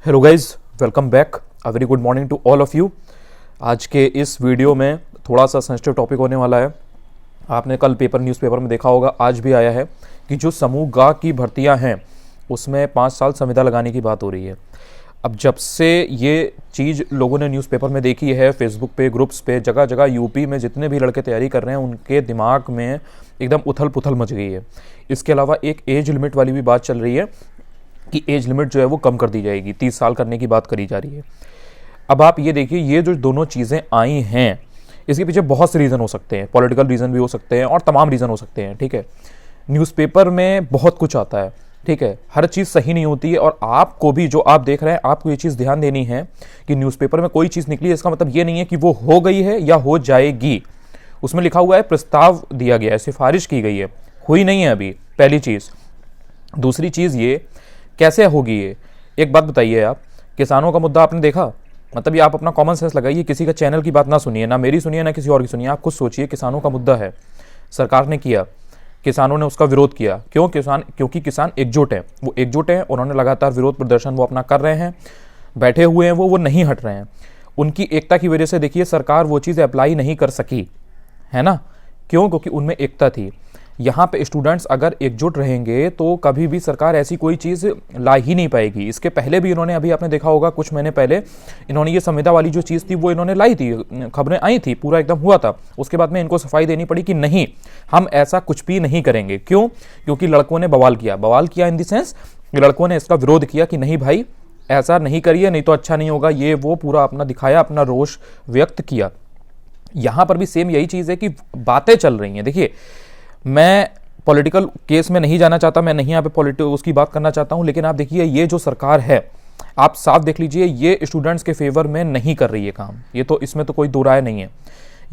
Hello guys, welcome back. A very good morning to all of you. आज के इस video में थोड़ा सा सेंसिटिव टॉपिक होने वाला है। आपने कल न्यूज़पेपर में देखा होगा, आज भी आया है कि जो समूह गा की भर्तियां हैं उसमें 5 साल संविदा लगाने की बात हो रही है। अब जब से ये चीज़ लोगों ने न्यूज़पेपर में देखी है, फेसबुक पे, ग्रुप्स पे, जगह जगह यूपी में जितने भी लड़के तैयारी कर रहे हैं उनके दिमाग में एकदम उथल पुथल मच गई है। इसके अलावा एक एज लिमिट वाली भी बात चल रही है कि एज लिमिट जो है वो कम कर दी जाएगी, 30 साल करने की बात करी जा रही है। अब आप ये देखिए, ये जो दोनों चीज़ें आई हैं इसके पीछे बहुत से रीज़न हो सकते हैं, पॉलिटिकल रीज़न भी हो सकते हैं और तमाम रीज़न हो सकते हैं। ठीक है, न्यूज़पेपर में बहुत कुछ आता है, ठीक है, हर चीज़ सही नहीं होती है। और आपको भी, जो आप देख रहे हैं, आपको ये चीज़ ध्यान देनी है कि न्यूज़पेपर में कोई चीज़ निकली इसका मतलब ये नहीं है कि वो हो गई है या हो जाएगी। उसमें लिखा हुआ है, प्रस्ताव दिया गया है, सिफारिश की गई है, हुई नहीं है अभी, पहली चीज़। दूसरी चीज़, ये कैसे होगी ये? एक बात बताइए आप, किसानों का मुद्दा आपने देखा? मतलब ये आप अपना कॉमन सेंस लगाइए, किसी का चैनल की बात ना सुनिए, ना मेरी सुनिए ना किसी और की सुनिए। आप खुद सोचिए, किसानों का मुद्दा है, सरकार ने किया, किसानों ने उसका विरोध किया। क्यों? क्योंकि किसान एकजुट हैं, वो एकजुट हैं, उन्होंने लगातार विरोध प्रदर्शन वो अपना कर रहे हैं, बैठे हुए हैं, वो नहीं हट रहे हैं। उनकी एकता की वजह से देखिए सरकार वो चीज़ अप्लाई नहीं कर सकी, है ना? क्यों? क्योंकि उनमें एकता थी। यहाँ पे स्टूडेंट्स अगर एकजुट रहेंगे तो कभी भी सरकार ऐसी कोई चीज़ ला ही नहीं पाएगी। इसके पहले भी इन्होंने, अभी आपने देखा होगा कुछ महीने पहले, इन्होंने ये संविदा वाली जो चीज़ थी वो इन्होंने लाई थी, खबरें आई थी, पूरा एकदम हुआ था। उसके बाद में इनको सफाई देनी पड़ी कि नहीं, हम ऐसा कुछ भी नहीं करेंगे। क्यों? क्योंकि लड़कों ने बवाल किया इन द सेंस, लड़कों ने इसका विरोध किया कि नहीं भाई, ऐसा नहीं करिए, नहीं तो अच्छा नहीं होगा, ये वो पूरा अपना दिखाया, अपना रोष व्यक्त किया। यहाँ पर भी सेम यही चीज़ है कि बातें चल रही हैं। देखिए, मैं पॉलिटिकल केस में नहीं जाना चाहता, मैं नहीं यहाँ पे उसकी बात करना चाहता हूँ, लेकिन आप देखिए ये जो सरकार है, आप साफ देख लीजिए, ये स्टूडेंट्स के फेवर में नहीं कर रही है काम। ये तो, इसमें तो कोई दो राय नहीं है।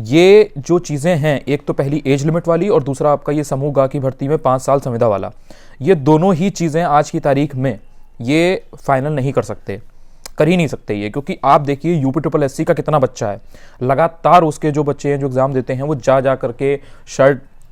ये जो चीज़ें हैं, एक तो पहली एज लिमिट वाली और दूसरा आपका ये समूह गा की भर्ती में 5 साल संविदा वाला, ये दोनों ही चीज़ें आज की तारीख में ये फाइनल नहीं कर सकते, कर ही नहीं सकते ये। क्योंकि आप देखिए UPSSC का कितना बच्चा है, लगातार उसके जो बच्चे हैं जो एग्ज़ाम देते हैं वो जा करके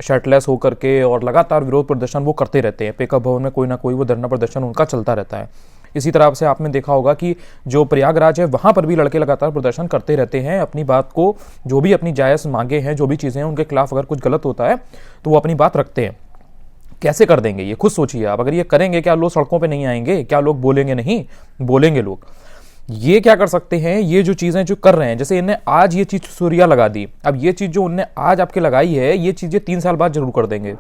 शर्टलेस होकर के और लगातार विरोध प्रदर्शन वो करते रहते हैं। पेकअप भवन में कोई ना कोई वो धरना प्रदर्शन उनका चलता रहता है। इसी तरह से आपने देखा होगा कि जो प्रयागराज है वहाँ पर भी लड़के लगातार प्रदर्शन करते रहते हैं, अपनी बात को, जो भी अपनी जायज़ मांगे हैं, जो भी चीज़ें हैं, उनके खिलाफ अगर कुछ गलत होता है तो वो अपनी बात रखते हैं। कैसे कर देंगे ये? खुद सोचिए आप, अगर ये करेंगे, क्या लोग सड़कों पर नहीं आएंगे? क्या लोग बोलेंगे नहीं? बोलेंगे लोग। ये क्या कर सकते हैं, ये जो चीज़ें जो कर रहे हैं, जैसे इन्हें आज ये चीज़ सूर्या लगा दी, अब ये चीज़ जो उनने आज आपके लगाई है, ये चीज़ें 3 साल बाद जरूर कर देंगे,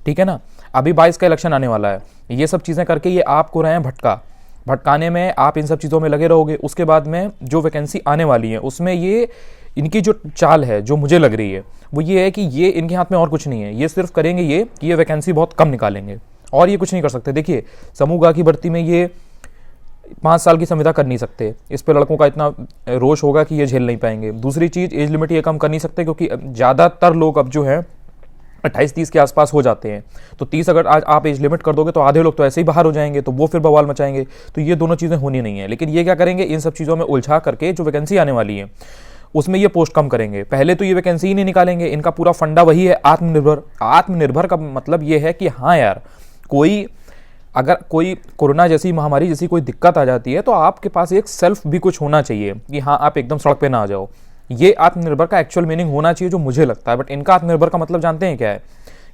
ठीक है ना? अभी 22 का इलेक्शन आने वाला है, ये सब चीज़ें करके ये आपको रहे हैं भटकाने में। आप इन सब चीज़ों में लगे रहोगे, उसके बाद में जो वैकेंसी आने वाली है उसमें ये इनकी जो चाल है, जो मुझे लग रही है, वो ये है कि ये इनके हाथ में और कुछ नहीं है। ये सिर्फ करेंगे ये कि ये वैकेंसी बहुत कम निकालेंगे और ये कुछ नहीं कर सकते। देखिए, समूह गा की भर्ती में ये 5 साल की संविदा कर नहीं सकते, इस पे लड़कों का इतना रोष होगा कि ये झेल नहीं पाएंगे। दूसरी चीज़, एज लिमिट ये कम कर नहीं सकते क्योंकि ज़्यादातर लोग अब जो है 28-30 के आसपास हो जाते हैं। तो 30 अगर आज आप एज लिमिट कर दोगे तो आधे लोग तो ऐसे ही बाहर हो जाएंगे, तो वो फिर बवाल मचाएंगे। तो ये दोनों चीज़ें होनी नहीं है। लेकिन ये क्या करेंगे, इन सब चीज़ों में उलझा करके जो वैकेंसी आने वाली है उसमें ये पोस्ट कम करेंगे। पहले तो ये वैकेंसी ही नहीं निकालेंगे। इनका पूरा फंडा वही है, आत्मनिर्भर का मतलब ये है कि हाँ यार, अगर कोई कोरोना जैसी महामारी जैसी कोई दिक्कत आ जाती है तो आपके पास एक सेल्फ भी कुछ होना चाहिए कि हाँ, आप एकदम सड़क पे ना आ जाओ। ये आत्मनिर्भर का एक्चुअल मीनिंग होना चाहिए, जो मुझे लगता है। बट इनका आत्मनिर्भर का मतलब जानते हैं क्या है?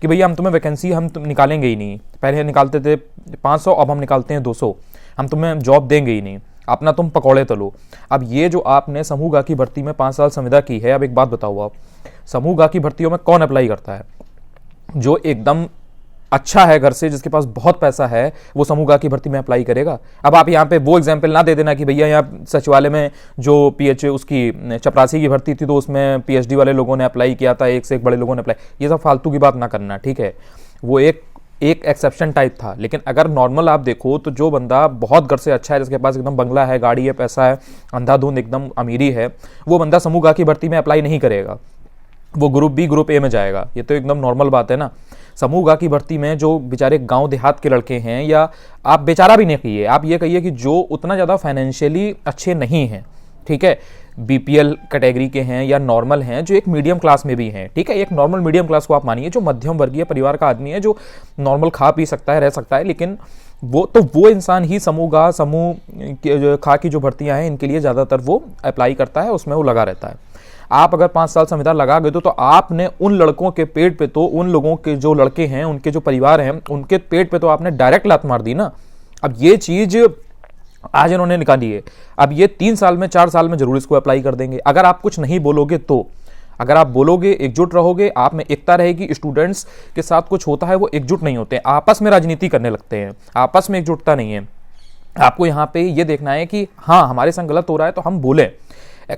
कि भैया हम तुम्हें वैकेंसी निकालेंगे ही नहीं। पहले निकालते थे 500, अब हम निकालते हैं 200। हम तुम्हें जॉब देंगे ही नहीं, अपना तुम पकौड़े तलो। अब ये जो आपने समूह गा की भर्ती में 5 साल संविदा की है, अब एक बात बताओ आप, समूह गा की भर्तियों में कौन अप्लाई करता है? जो एकदम अच्छा है घर से, जिसके पास बहुत पैसा है, वो समूह गा की भर्ती में अप्लाई करेगा। अब आप यहाँ पे वो एग्जाम्पल ना दे देना कि भैया यहाँ सचिवालय में जो उसकी चपरासी की भर्ती थी तो उसमें PhD वाले लोगों ने अप्लाई किया था, एक से एक बड़े लोगों ने अप्लाई, ये सब फालतू की बात ना करना, ठीक है? वो एक एक्सेप्शन टाइप था। लेकिन अगर नॉर्मल आप देखो तो जो बंदा बहुत घर से अच्छा है, जिसके पास एकदम बंगला है, गाड़ी है, पैसा है, अंधाधुंध एकदम अमीरी है, वो बंदा समूह गा की भर्ती में अप्लाई नहीं करेगा, वो ग्रुप B ग्रुप A में जाएगा। ये तो एकदम नॉर्मल बात है ना। समूह गा की भर्ती में जो बेचारे गांव देहात के लड़के हैं, या आप बेचारा भी नहीं कहिए, आप ये कहिए कि जो उतना ज़्यादा फाइनेंशियली अच्छे नहीं हैं, ठीक है, BPL कैटेगरी के हैं या नॉर्मल हैं, जो एक मीडियम क्लास में भी हैं, ठीक है, एक नॉर्मल मीडियम क्लास को आप मानिए, जो मध्यम वर्गीय परिवार का आदमी है, जो नॉर्मल खा पी सकता है, रह सकता है, लेकिन वो इंसान ही समूह खा की जो भर्तियां हैं इनके लिए ज़्यादातर वो अप्लाई करता है, उसमें वो लगा रहता है। आप अगर 5 साल संविदा लगा गए तो आपने उन लड़कों के पेट पे, तो उन लोगों के जो लड़के हैं, उनके जो परिवार हैं, उनके पेट पे तो आपने डायरेक्ट लात मार दी ना। अब ये चीज़ आज इन्होंने निकाली है, अब ये 3 साल में 4 साल में जरूर इसको अप्लाई कर देंगे। अगर आप कुछ नहीं बोलोगे तो, अगर आप बोलोगे, एकजुट रहोगे, आप में एकता रहेगी, स्टूडेंट्स के साथ कुछ होता है वो एकजुट नहीं होते हैं, आपस में राजनीति करने लगते हैं, आपस में एकजुटता नहीं है। आपको यहाँ पे ये देखना है कि हाँ हमारे संग गलत हो रहा है तो हम बोलें।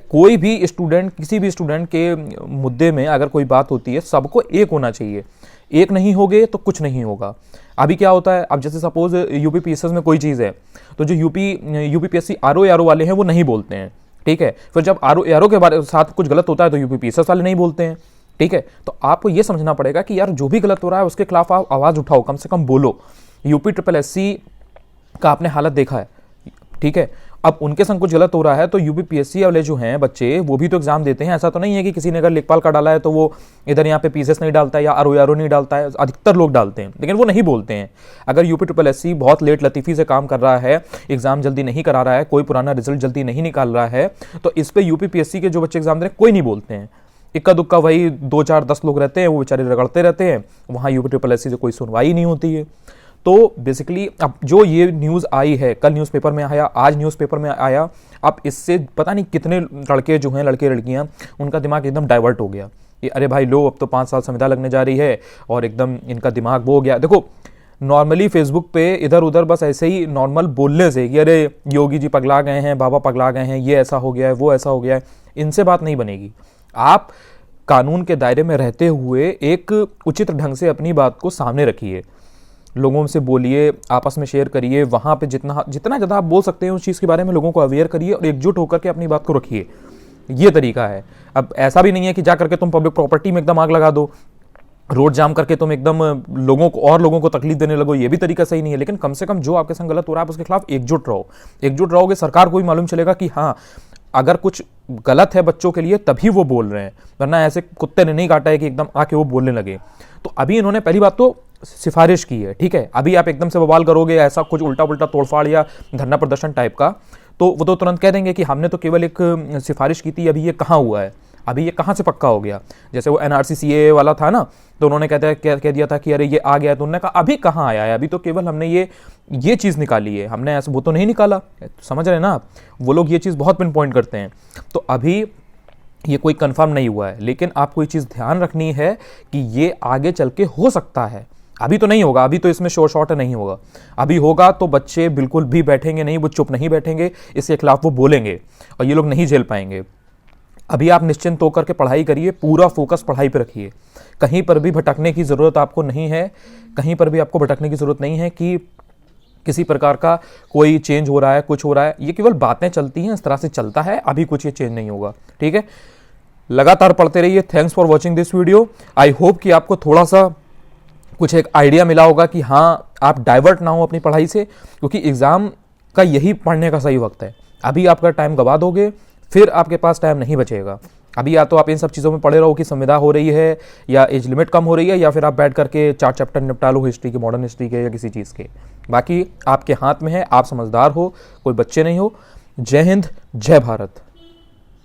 कोई भी स्टूडेंट, किसी भी स्टूडेंट के मुद्दे में अगर कोई बात होती है, सबको एक होना चाहिए। एक नहीं होगे तो कुछ नहीं होगा। अभी क्या होता है, अब जैसे सपोज यूपीपीएससी में कोई चीज़ है तो जो यूपीपीएससी आरओ वाले हैं वो नहीं बोलते हैं, ठीक है। फिर जब आरओ के बारे साथ कुछ गलत होता है तो यूपीपीएससी वाले नहीं बोलते हैं, ठीक है। तो आपको ये समझना पड़ेगा कि यार जो भी गलत हो रहा है उसके खिलाफ आप आवाज़ उठाओ, कम से कम बोलो। यूपीएससी का आपने हालत देखा है, ठीक है। अब उनके संग कुछ गलत हो रहा है तो यूपीपीएससी वाले जो हैं बच्चे वो भी तो एग्जाम देते हैं। ऐसा तो नहीं है कि किसी ने अगर लेखपाल का डाला है तो वो इधर यहाँ पे पीसीएस नहीं डालता है या आरओ नहीं डालता है, अधिकतर लोग डालते हैं, लेकिन वो नहीं बोलते हैं। अगर यूपीपीएससी बहुत लेट लतीफ़ी से काम कर रहा है, एग्जाम जल्दी नहीं करा रहा है, कोई पुराना रिजल्ट जल्दी नहीं निकाल रहा है, तो इस पर यूपीपीएससी के जो बच्चे एग्जाम दे रहे हैं कोई नहीं बोलते हैं। इक्का दुक्का वही 2 4 10 लोग रहते हैं, वो बेचारे रगड़ते रहते हैं, वहाँ यूपीपीएससी से कोई सुनवाई नहीं होती है। तो बेसिकली अब जो ये न्यूज़ आई है, कल न्यूज़पेपर में आया, आज न्यूज़पेपर में आया, अब इससे पता नहीं कितने लड़के जो हैं, लड़के लड़कियां, उनका दिमाग एकदम डाइवर्ट हो गया कि अरे भाई लो अब तो 5 साल संविदा लगने जा रही है, और एकदम इनका दिमाग वो हो गया। देखो नॉर्मली फेसबुक पे इधर उधर बस ऐसे ही नॉर्मल बोलने से कि अरे योगी जी पगला गए हैं, बाबा पगला गए हैं, ये ऐसा हो गया है, वो ऐसा हो गया है, इनसे बात नहीं बनेगी। आप कानून के दायरे में रहते हुए एक उचित ढंग से अपनी बात को सामने रखिए, लोगों से बोलिए, आपस में शेयर करिए, वहाँ पे जितना ज़्यादा आप बोल सकते हैं उस चीज़ के बारे में लोगों को अवेयर करिए और एकजुट होकर के अपनी बात को रखिए। ये तरीका है। अब ऐसा भी नहीं है कि जा करके तुम पब्लिक प्रॉपर्टी में एकदम आग लगा दो, रोड जाम करके तुम एकदम लोगों को तकलीफ देने लगो, ये भी तरीका सही नहीं है। लेकिन कम से कम जो आपके संग गलत हो रहा है उसके खिलाफ एकजुट रहो। एकजुट रहोगे, सरकार को भी मालूम चलेगा कि हाँ अगर कुछ गलत है बच्चों के लिए तभी वो बोल रहे हैं, वरना ऐसे कुत्ते ने नहीं काटा है कि एकदम आके वो बोलने लगे। तो अभी इन्होंने पहली बात तो सिफारिश की है, ठीक है। अभी आप एकदम से बवाल करोगे, ऐसा कुछ उल्टा पुल्टा तोड़फाड़ या धरना प्रदर्शन टाइप का, तो वो तो तुरंत कह देंगे कि हमने तो केवल एक सिफारिश की थी, अभी ये कहाँ हुआ है, अभी ये कहाँ से पक्का हो गया। जैसे वो एनआरसी सीएए वाला था ना, तो उन्होंने कह दिया था कि अरे ये आ गया, तो उन्होंने कहा अभी कहाँ आया है, अभी तो केवल हमने ये चीज़ निकाली है, हमने ऐसा वो तो नहीं निकाला। समझ रहे हैं ना आप, वो लोग ये चीज़ बहुत पिन पॉइंट करते हैं। तो अभी ये कोई कंफर्म नहीं हुआ है, लेकिन आपको ये चीज़ ध्यान रखनी है कि ये आगे चल के हो सकता है। अभी तो नहीं होगा, अभी तो इसमें शॉर्ट नहीं होगा। अभी होगा तो बच्चे बिल्कुल भी बैठेंगे नहीं, वो चुप नहीं बैठेंगे, इसके खिलाफ वो बोलेंगे और ये लोग नहीं झेल पाएंगे। अभी आप निश्चिंत होकर के पढ़ाई करिए, पूरा फोकस पढ़ाई पे रखिए, कहीं पर भी भटकने की ज़रूरत आपको नहीं है, कहीं पर भी आपको भटकने की ज़रूरत नहीं है कि किसी प्रकार का कोई चेंज हो रहा है, कुछ हो रहा है। ये केवल बातें चलती हैं, इस तरह से चलता है, अभी कुछ ये चेंज नहीं होगा, ठीक है। लगातार पढ़ते रहिए। Thanks for watching this video. I hope कि आपको थोड़ा सा कुछ एक आइडिया मिला होगा कि हाँ आप डाइवर्ट ना हो अपनी पढ़ाई से, क्योंकि एग्ज़ाम का यही पढ़ने का सही वक्त है। अभी आपका टाइम गवा दोगे फिर आपके पास टाइम नहीं बचेगा। अभी या तो आप इन सब चीज़ों में पढ़े रहो कि संविदा हो रही है या एज लिमिट कम हो रही है, या फिर आप बैठ करके 4 चैप्टर निपटा लो हिस्ट्री के, मॉडर्न हिस्ट्री के या किसी चीज़ के। बाकी आपके हाथ में है, आप समझदार हो, कोई बच्चे नहीं हो। जय हिंद, जय भारत।